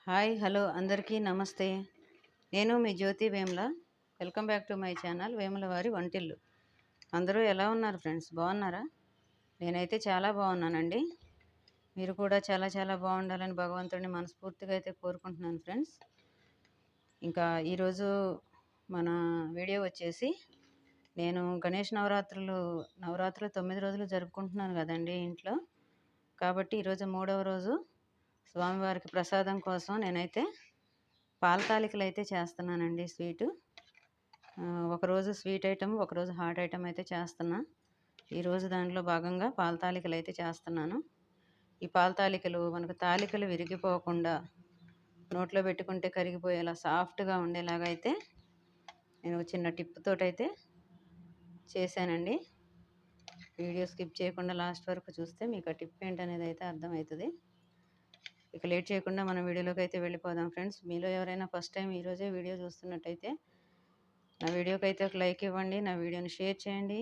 Hi hello అందరికీ నమస్తే. నేను మీ Jyothi Vemula. Welcome back to my channel Vemula వారి వంటిల్లు. అందరూ ఎలా ఉన్నారు ఫ్రెండ్స్? బాగున్నారా? నేనైతే చాలా బాగున్నానండి. మీరు కూడా చాలా చాలా బాగుండాలని భగవంతుడిని మనస్ఫూర్తిగా అయితే కోరుకుంటున్నాను ఫ్రెండ్స్. ఇంకా ఈరోజు మన వీడియో వచ్చేసి నేను గణేష్ నవరాత్రులు 9 రోజులు జరుపుకుంటున్నాను కదండి ఇంట్లో. కాబట్టి ఈరోజు 3వ రోజు స్వామివారికి ప్రసాదం కోసం నేనైతే పాల తాలికలు అయితే చేస్తున్నానండి. స్వీటు ఒకరోజు స్వీట్ ఐటమ్, ఒకరోజు హాట్ ఐటమ్ అయితే చేస్తున్నా. ఈరోజు దాంట్లో భాగంగా పాల తాలికలు అయితే చేస్తున్నాను. ఈ పాల తాలికలు మనకు తాలికలు విరిగిపోకుండా నోట్లో పెట్టుకుంటే కరిగిపోయేలా సాఫ్ట్గా ఉండేలాగా అయితే నేను చిన్న టిప్ తోటైతే చేశానండి. వీడియో స్కిప్ చేయకుండా లాస్ట్ వరకు చూస్తే మీకు ఆ టిప్ ఏంటనేది అయితే అర్థమవుతుంది. ఇక లేట్ చేయకుండా మనం వీడియోలోకి అయితే వెళ్ళిపోదాం ఫ్రెండ్స్. మీలో ఎవరైనా ఫస్ట్ టైం ఈరోజే వీడియో చూస్తున్నట్టయితే నా వీడియోకి అయితే ఒక లైక్ ఇవ్వండి, నా వీడియోని షేర్ చేయండి.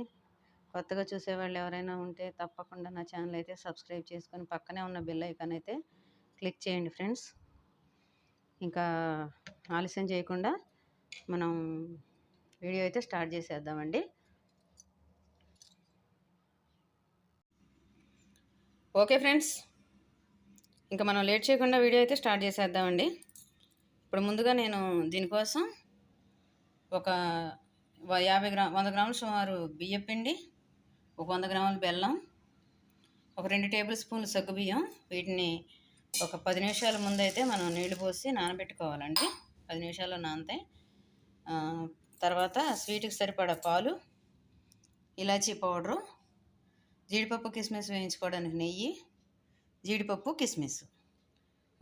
కొత్తగా చూసేవాళ్ళు ఎవరైనా ఉంటే తప్పకుండా నా ఛానల్ అయితే సబ్స్క్రైబ్ చేసుకొని పక్కనే ఉన్న బెల్ ఐకాన్ అయితే క్లిక్ చేయండి ఫ్రెండ్స్. ఇంకా ఆలస్యం చేయకుండా మనం వీడియో అయితే స్టార్ట్ చేసేద్దామండి. ఓకే ఫ్రెండ్స్, ఇంకా మనం లేట్ చేయకుండా వీడియో అయితే స్టార్ట్ చేసేద్దామండి. ఇప్పుడు ముందుగా నేను దీనికోసం ఒక 100 గ్రాములు సుమారు బియ్యం పిండి, ఒక 100 గ్రాముల బెల్లం, ఒక 2 టేబుల్ స్పూన్లు సగ్గుబియ్యం, వీటిని ఒక 10 నిమిషాల ముందు అయితే మనం నీళ్లు పోసి నానబెట్టుకోవాలండి. 10 నిమిషాల్లో నానతాయి. తర్వాత స్వీట్కి సరిపడా పాలు, ఇలాచీ పౌడరు, జీడిపప్పు కిస్మిస్ వేయించుకోవడానికి నెయ్యి, జీడిపప్పు కిస్మిస్.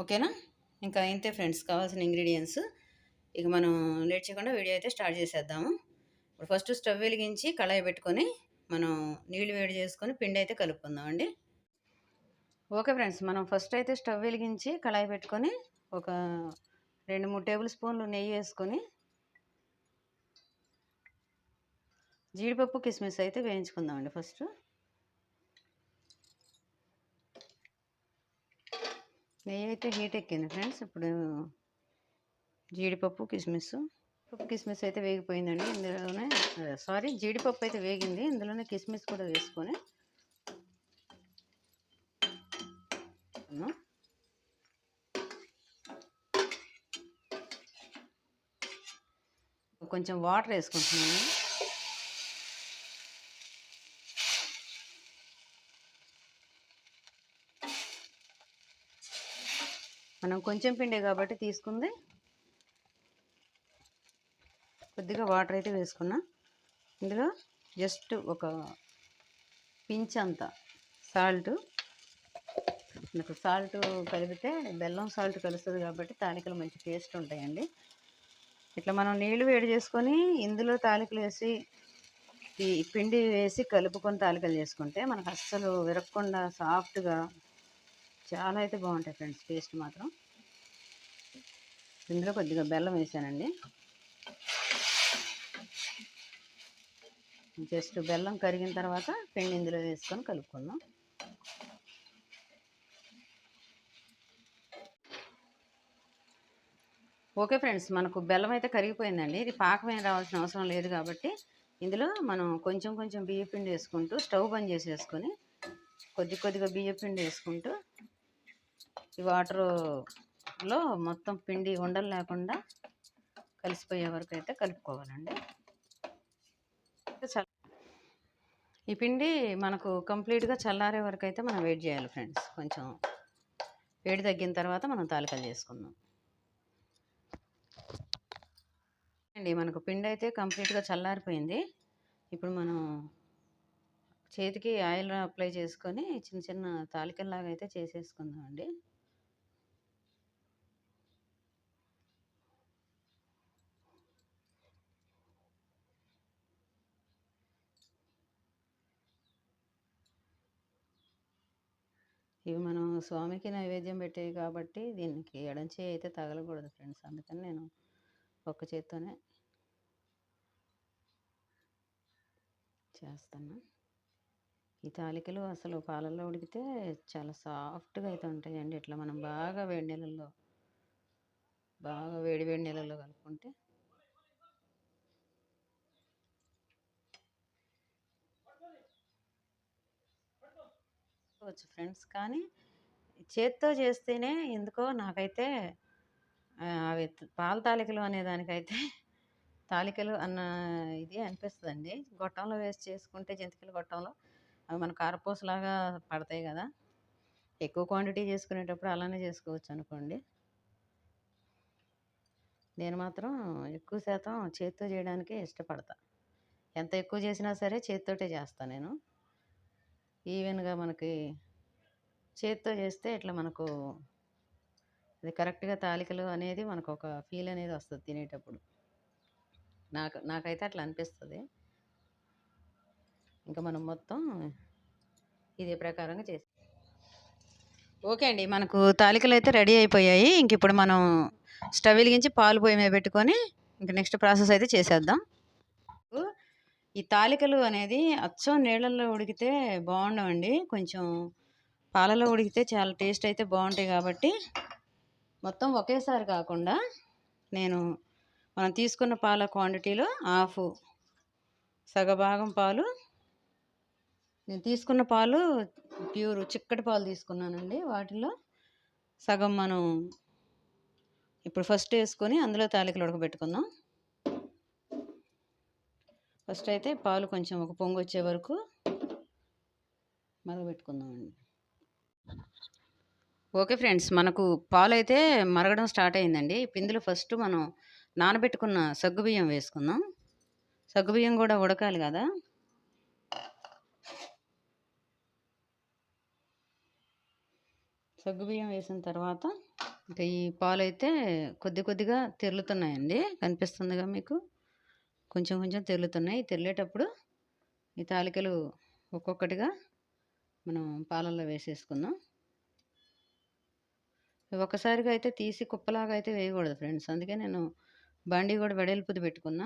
ఓకేనా? ఇంకా ఇంతే ఫ్రెండ్స్ కావాల్సిన ఇంగ్రీడియంట్స్. ఇక మనం లేట్ చేయకుండా వీడియో అయితే స్టార్ట్ చేసేద్దాము. ఇప్పుడు ఫస్ట్ స్టవ్ వెలిగించి కళాయి పెట్టుకొని మనం నీళ్ళు వేడి చేసుకొని పిండి అయితే కలుపుకుందామండి. ఓకే ఫ్రెండ్స్, మనం ఫస్ట్ అయితే స్టవ్ వెలిగించి కళాయి పెట్టుకొని ఒక 2-3 టేబుల్ స్పూన్లు నెయ్యి వేసుకొని జీడిపప్పు కిస్మిస్ అయితే వేయించుకుందామండి. ఫస్ట్ నెయ్యి అయితే హీట్ ఎక్కింది ఫ్రెండ్స్. ఇప్పుడు జీడిపప్పు కిస్మిస్ అయితే వేగిపోయిందండి. ఇందులోనే జీడిపప్పు అయితే వేగింది. ఇందులోనే కిస్మిస్ కూడా వేసుకొని కొంచెం వాటర్ వేసుకుంటున్నాను. మనం కొంచెం పిండే కాబట్టి తీసుకుంది. కొద్దిగా వాటర్ అయితే వేసుకున్నా. ఇందులో జస్ట్ ఒక పించ్ అంత సాల్ట్. నాకు సాల్ట్ కలిపితే బెల్లం సాల్ట్ కలుస్తుంది కాబట్టి తాలికలు మంచి టేస్ట్ ఉంటాయండి. ఇట్లా మనం నీళ్లు వేడి చేసుకొని ఇందులో తాలికలు వేసి ఈ పిండి వేసి కలుపుకొని తాలికలు చేసుకుంటే మనకు అస్సలు విరగకుండా సాఫ్ట్గా చాలా అయితే బాగుంటాయి ఫ్రెండ్స్. టేస్ట్ మాత్రం. ఇందులో కొద్దిగా బెల్లం వేసానండి. జస్ట్ బెల్లం కరిగిన తర్వాత పిండి ఇందులో వేసుకొని కలుపుకుందాం. ఓకే ఫ్రెండ్స్, మనకు బెల్లం అయితే కరిగిపోయిందండి. ఇది పాకం ఏం రావాల్సిన అవసరం లేదు కాబట్టి ఇందులో మనం కొంచెం కొంచెం బియ్యం పిండి వేసుకుంటూ స్టవ్ బంద్ చేసేసుకొని కొద్దిగా బియ్యం పిండి వేసుకుంటూ ఈ వాటర్లో మొత్తం పిండి ఉండలు లేకుండా కలిసిపోయే వరకు అయితే కలుపుకోవాలండి. ఈ పిండి మనకు కంప్లీట్గా చల్లారే వరకు అయితే మనం వెయిట్ చేయాలి ఫ్రెండ్స్. కొంచెం వేడి తగ్గిన తర్వాత మనం తాలికలు చేసుకుందాం అండి. మనకు పిండి అయితే కంప్లీట్గా చల్లారిపోయింది. ఇప్పుడు మనం చేతికి ఆయిల్ అప్లై చేసుకొని చిన్న చిన్న తాలికల్లాగా అయితే చేసేసుకుందాం అండి. ఇవి మనం స్వామికి నైవేద్యం పెట్టేవి కాబట్టి దీనికి ఎడం చేయి అయితే తగలకూడదు ఫ్రెండ్స్. అందుకని నేను ఒక్క చేత్తోనే చేస్తాను. ఈ తాలికలు అసలు పాలల్లో ఉడికితే చాలా సాఫ్ట్గా అయితే ఉంటాయండి. ఇట్లా మనం బాగా వేడి నీళ్ళల్లో బాగా వేడి వేడి నీళ్ళలో కలుపుకుంటే వచ్చు ఫ్రెండ్స్. కానీ చేత్తో చేస్తేనే ఎందుకో నాకైతే అవి పాల తాలికలు అనే దానికైతే తాలికలు అన్న ఇది అనిపిస్తుందండి. గొట్టంలో వేసి చేసుకుంటే జంతికల గొట్టంలో అవి మన కారపూసలాగా పడతాయి కదా! ఎక్కువ క్వాంటిటీ చేసుకునేటప్పుడు అలానే చేసుకోవచ్చు అనుకోండి. నేను మాత్రం ఎక్కువ శాతం చేత్తో చేయడానికే ఇష్టపడతా. ఎంత ఎక్కువ చేసినా సరే చేత్తోటే చేస్తా నేను. ఈవెన్‌గా మనకి చేత్తో చేస్తే ఇట్లా మనకు అది కరెక్ట్‌గా తాలికలు అనేది మనకొక ఫీల్ అనేది వస్తది తినేటప్పుడు. నాకైతే అట్లా అనిపిస్తది. ఇంకా మనం మొత్తం ఇదే ప్రకారంగా చేసి ఓకే అండి. మనకు తాలికలైతే రెడీ అయిపోయాయి. ఇంకిప్పుడు మనం స్టవ్ వెలిగించి పాలు పొయ్యి మీద పెట్టుకొని ఇంక నెక్స్ట్ ప్రాసెస్ అయితే చేసేద్దాం. ఈ తాలికలు అనేది అచ్చం నీళ్ళల్లో ఉడికితే బాగుండవండి. కొంచెం పాలలో ఉడికితే చాలా టేస్ట్ అయితే బాగుంటాయి కాబట్టి మొత్తం ఒకేసారి కాకుండా నేను మనం తీసుకున్న పాల క్వాంటిటీలో హాఫ్ సగభాగం పాలు నేను తీసుకున్న పాలు ప్యూర్ చిక్కటి పాలు తీసుకున్నానండి. వాటిలో సగం మనం ఇప్పుడు ఫస్ట్ వేసుకొని అందులో తాలికలు ఉడకబెట్టుకుందాం. ఫస్ట్ అయితే పాలు కొంచెం ఒక పొంగు వచ్చే వరకు మరగబెట్టుకుందామండి. ఓకే ఫ్రెండ్స్, మనకు పాలు అయితే మరగడం స్టార్ట్ అయిందండి. ఇప్పుడు ఇందులో ఫస్ట్ మనం నానబెట్టుకున్న సగ్గుబియ్యం వేసుకుందాం. సగ్గుబియ్యం కూడా ఉడకాలి కదా. సగ్గుబియ్యం వేసిన తర్వాత ఇంకా ఈ పాలు అయితే కొద్ది కొద్దిగా తెరులుతున్నాయండి. కనిపిస్తుందిగా మీకు, కొంచెం కొంచెం తెరులుతున్నాయి. తెరిలేటప్పుడు ఈ తాలికలు ఒక్కొక్కటిగా మనం పాలల్లో వేసేసుకుందాం. ఒక్కసారిగా అయితే తీసి కుప్పలాగా అయితే వేయకూడదు ఫ్రెండ్స్. అందుకే నేను బండి కూడా వెడల్పుది పెట్టుకున్నా.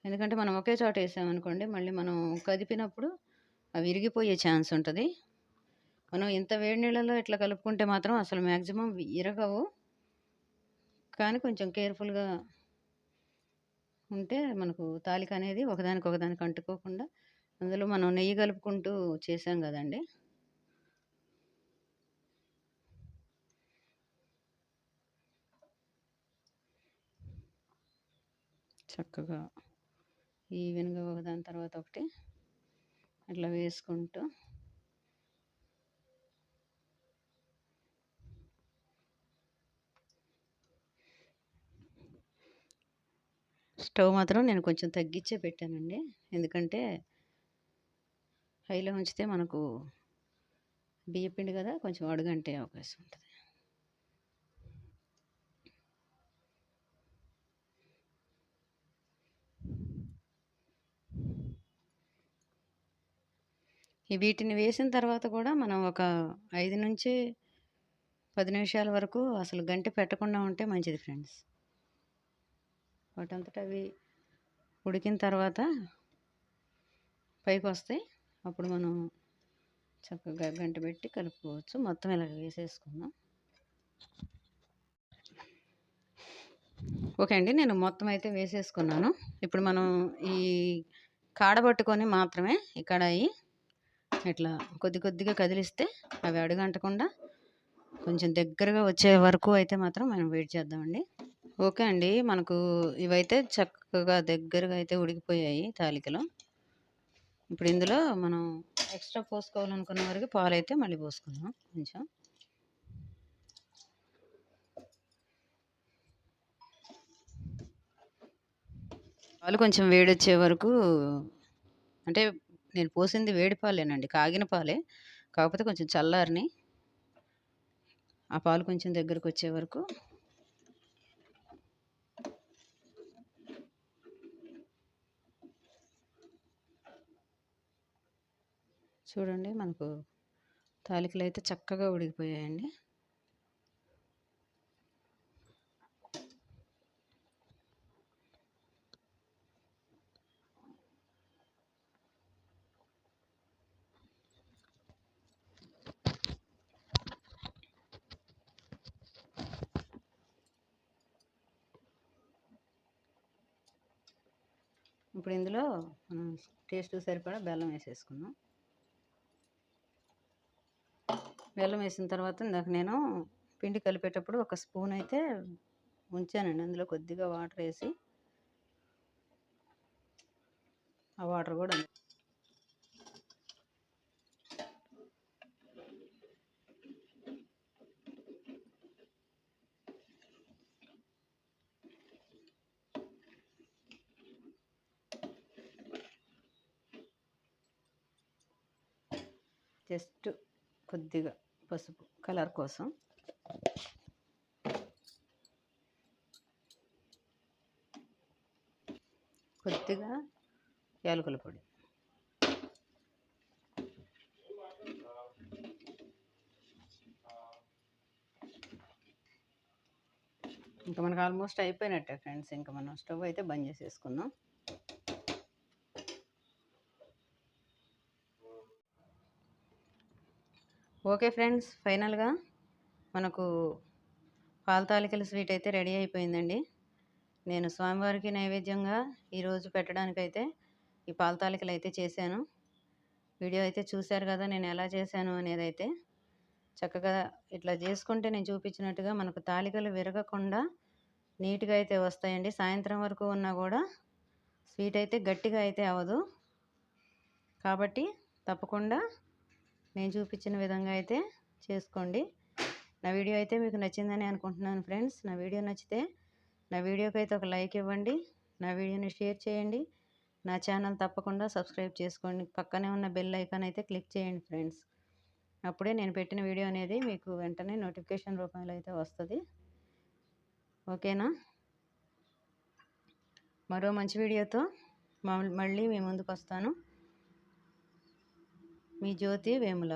ఎందుకంటే మనం ఒకే చోట వేసామనుకోండి మళ్ళీ మనం కదిపినప్పుడు అవి విరిగిపోయే ఛాన్స్ ఉంటుంది. మనం ఇంత వేడి నీళ్ళలో ఇట్లా కలుపుకుంటే మాత్రం అసలు మ్యాక్సిమం విరగవు. కానీ కొంచెం కేర్ఫుల్గా ఉంటే మనకు తాలిక అనేది ఒకదానికి అంటుకోకుండా, అందులో మనం నెయ్యి కలుపుకుంటూ చేసాం కదండి. చక్కగా ఈవెన్గా ఒకదాని తర్వాత ఒకటి అట్లా వేసుకుంటూ స్టవ్ మాత్రం నేను కొంచెం తగ్గించే పెట్టానండి. ఎందుకంటే హైలో ఉంచితే మనకు బియ్యపిండి కదా, కొంచెం అడుగంటే అవకాశం ఉంటుంది. వీటిని వేసిన తర్వాత కూడా మనం ఒక 5 నుంచి 10 నిమిషాల వరకు అసలు గంటె పెట్టకుండా ఉంటే మంచిది ఫ్రెండ్స్. వాటంతట అవి ఉడికిన తర్వాత పైకి వస్తాయి. అప్పుడు మనం చక్కగా గంటె పెట్టి కలుపుకోవచ్చు. మొత్తం ఇలా వేసేసుకుందాం. ఓకే అండి, నేను మొత్తం అయితే వేసేసుకున్నాను. ఇప్పుడు మనం ఈ కాడబట్టుకొని మాత్రమే ఈ కడాయి ఇట్లా కొద్ది కొద్దిగా కదిలిస్తే అవి అడుగంటకుండా కొంచెం దగ్గరగా వచ్చే వరకు అయితే మాత్రం మనం వెయిట్ చేద్దామండి. ఓకే అండి, మనకు ఇవైతే చక్కగా దగ్గరగా అయితే ఉడికిపోయాయి తాలికలు. ఇప్పుడు ఇందులో మనం ఎక్స్ట్రా పోసుకోవాలనుకున్న వరకు పాలు అయితే మళ్ళీ పోసుకుందాం. కొంచెం పాలు కొంచెం వేడొచ్చే వరకు, అంటే నేను పోసింది వేడి పాలేనండి, కాగిన పాలే, కాకపోతే కొంచెం చల్లారిని. ఆ పాలు కొంచెం దగ్గరకు వచ్చే వరకు చూడండి. మనకు తాలికలు అయితే చక్కగా ఉడికిపోయాయండి. ఇప్పుడు ఇందులో మనం టేస్ట్ సరిపడా బెల్లం వేసేసుకుందాం. బెల్లం వేసిన తర్వాత ఇందాక నేను పిండి కలిపేటప్పుడు ఒక స్పూన్ అయితే ఉంచానండి. అందులో కొద్దిగా వాటర్ వేసి ఆ వాటర్ కూడా జస్ట్ కొద్దిగా పసుపు కలర్ కోసం, కొద్దిగా యాలకుల పొడి, ఇంకా మనకు ఆల్మోస్ట్ అయిపోయినట్టే ఫ్రెండ్స్. ఇంకా మనం స్టవ్ అయితే బంద్ చేసేసుకుందాం. ఓకే ఫ్రెండ్స్, ఫైనల్గా మనకు పాల తాలికల స్వీట్ అయితే రెడీ అయిపోయిందండి. నేను స్వామివారికి నైవేద్యంగా ఈరోజు పెట్టడానికైతే ఈ పాల తాలికలు అయితే చేశాను. వీడియో అయితే చూశారు కదా నేను ఎలా చేశాను అనేది. అయితే చక్కగా ఇట్లా చేసుకుంటే నేను చూపించినట్టుగా మనకు తాలికలు విరగకుండా నీట్గా అయితే వస్తాయండి. సాయంత్రం వరకు ఉన్నా కూడా స్వీట్ అయితే గట్టిగా అయితే అవ్వదు. కాబట్టి తప్పకుండా నేను చూపించిన విధంగా అయితే చేసుకోండి. నా వీడియో అయితే మీకు నచ్చిందని అనుకుంటున్నాను ఫ్రెండ్స్. నా వీడియో నచ్చితే నా వీడియోకి అయితే ఒక లైక్ ఇవ్వండి, నా వీడియోని షేర్ చేయండి, నా ఛానల్ తప్పకుండా సబ్స్క్రైబ్ చేసుకోండి. పక్కనే ఉన్న బెల్ ఐకాన్ అయితే క్లిక్ చేయండి ఫ్రెండ్స్. అప్పుడే నేను పెట్టిన వీడియో అనేది మీకు వెంటనే నోటిఫికేషన్ రూపంలో అయితే వస్తుంది. ఓకేనా? మరో మంచి వీడియోతో మళ్ళీ మీ ముందుకు వస్తాను. మీ జ్యోతి వేముల.